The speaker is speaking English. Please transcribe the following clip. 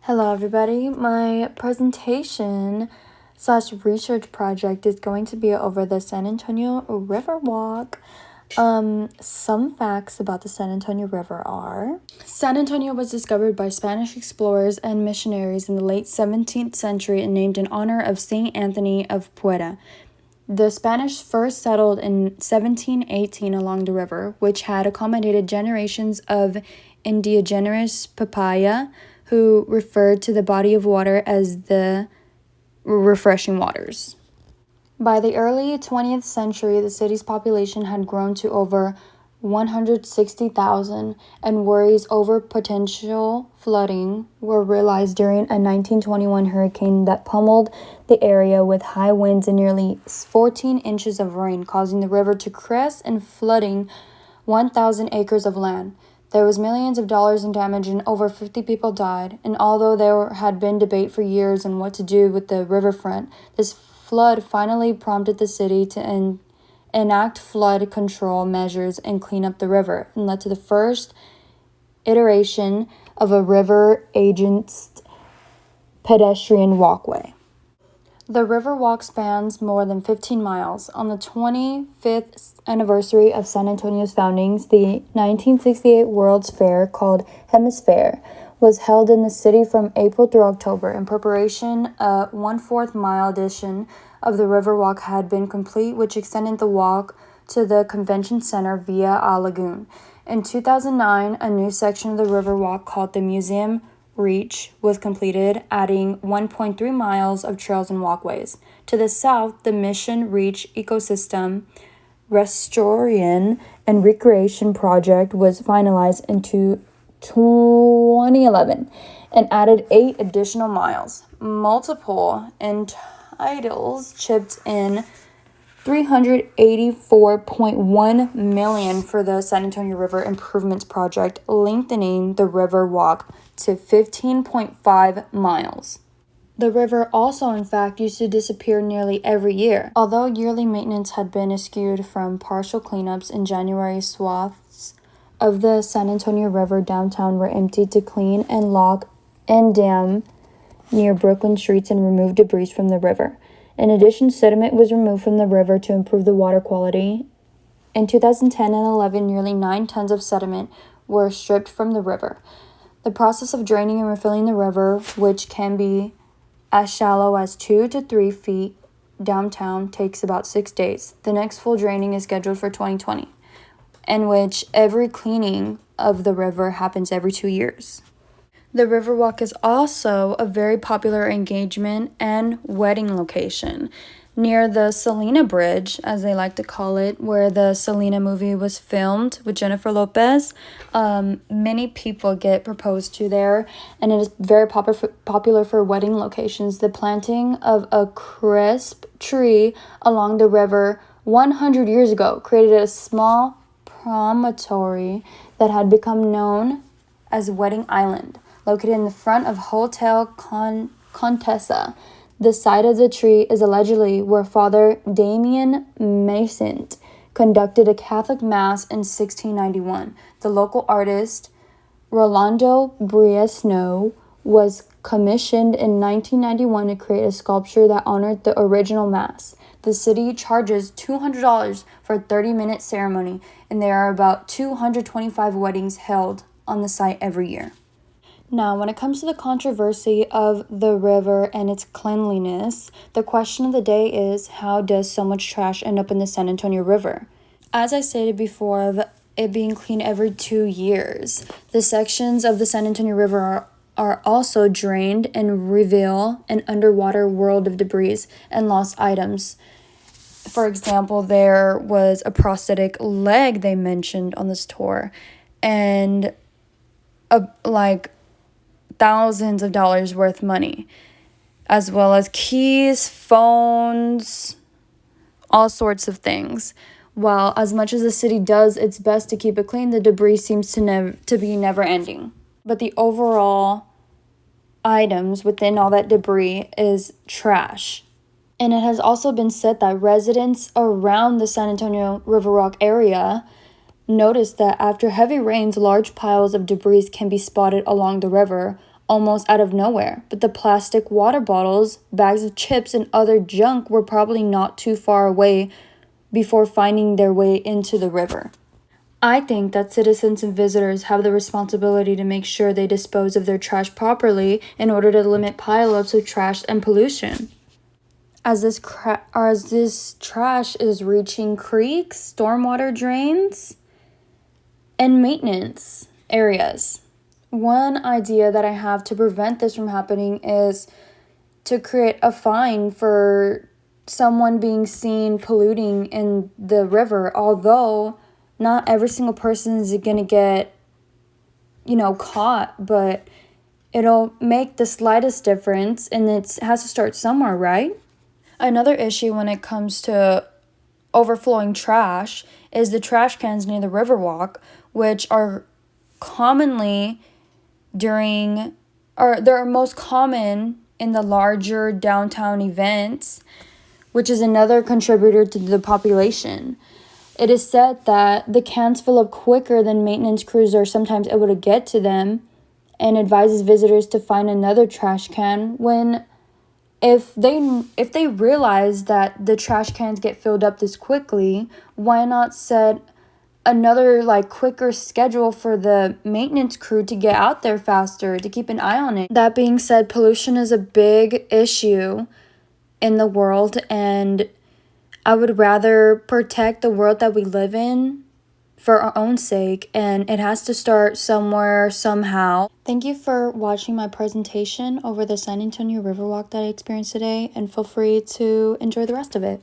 Hello everybody, my presentation / research project is going to be over the San Antonio River Walk. Some facts about the San Antonio River are: San Antonio was discovered by Spanish explorers and missionaries in the late 17th century and named in honor of Saint Anthony of Puerto. The Spanish first settled in 1718 along the river, which had accommodated generations of indigenous papaya, who referred to the body of water as the refreshing waters. By the early 20th century, the city's population had grown to over 160,000, and worries over potential flooding were realized during a 1921 hurricane that pummeled the area with high winds and nearly 14 inches of rain, causing the river to crest and flooding 1,000 acres of land. There was millions of dollars in damage and over 50 people died, and although there had been debate for years on what to do with the riverfront, this flood finally prompted the city to enact flood control measures and clean up the river, and led to the first iteration of a river aged pedestrian walkway. The river walk spans more than 15 miles. On the 25th anniversary of San Antonio's foundings, the 1968 World's Fair, called Hemisphere, was held in the city from April through October. In preparation, a 1/4 mile addition of the river walk had been complete, which extended the walk to the convention center via a lagoon. In 2009, a new section of the river walk called the Museum Reach was completed, adding 1.3 miles of trails and walkways. To the south, the Mission Reach Ecosystem Restoration and Recreation Project was finalized into 2011 and added 8 additional miles. Multiple entitles chipped in $384.1 million for the San Antonio River Improvements Project, lengthening the river walk to 15.5 miles. The river also, in fact, used to disappear nearly every year. Although yearly maintenance had been eschewed from partial cleanups, in January, swaths of the San Antonio River downtown were emptied to clean and lock and dam near Brooklyn streets and remove debris from the river. In addition, sediment was removed from the river to improve the water quality. In 2010 and 11, nearly 9 tons of sediment were stripped from the river. The process of draining and refilling the river, which can be as shallow as 2 to 3 feet downtown, takes about 6 days. The next full draining is scheduled for 2020, in which every cleaning of the river happens every 2 years. The Riverwalk is also a very popular engagement and wedding location. Near the Selena Bridge, as they like to call it, where the Selena movie was filmed with Jennifer Lopez, many people get proposed to there, and it is very popular for wedding locations. The planting of a crisp tree along the river 100 years ago created a small promontory that had become known as Wedding Island, located in the front of Hotel Contessa. The site of the tree is allegedly where Father Damien Mason conducted a Catholic Mass in 1691. The local artist, Rolando Briesno, was commissioned in 1991 to create a sculpture that honored the original Mass. The city charges $200 for a 30-minute ceremony, and there are about 225 weddings held on the site every year. Now, when it comes to the controversy of the river and its cleanliness, the question of the day is, how does so much trash end up in the San Antonio River? As I stated before, of it being cleaned every 2 years, the sections of the San Antonio River are also drained and reveal an underwater world of debris and lost items. For example, there was a prosthetic leg they mentioned on this tour, and thousands of dollars worth money, as well as keys, phones, all sorts of things. While as much as the city does its best to keep it clean, the debris seems to be never ending. But the overall items within all that debris is trash. And it has also been said that residents around the San Antonio Riverwalk area noticed that after heavy rains, large piles of debris can be spotted along the river, almost out of nowhere. But the plastic water bottles, bags of chips, and other junk were probably not too far away before finding their way into the river. I think that citizens and visitors have the responsibility to make sure they dispose of their trash properly in order to limit pileups of trash and pollution. As this trash is reaching creeks, stormwater drains, and maintenance areas. One idea that I have to prevent this from happening is to create a fine for someone being seen polluting in the river, although not every single person is going to get, caught, but it'll make the slightest difference, and it has to start somewhere, right? Another issue when it comes to overflowing trash is the trash cans near the Riverwalk, which are commonly they're most common in the larger downtown events, which is another contributor to the population. It is said that the cans fill up quicker than maintenance crews are sometimes able to get to them, and advises visitors to find another trash can when if they realize that the trash cans get filled up this quickly, why not set another quicker schedule for the maintenance crew to get out there faster to keep an eye on it? That being said, pollution is a big issue in the world, and I would rather protect the world that we live in for our own sake, and it has to start somewhere, somehow. Thank you for watching my presentation over the San Antonio Riverwalk that I experienced today, and feel free to enjoy the rest of it.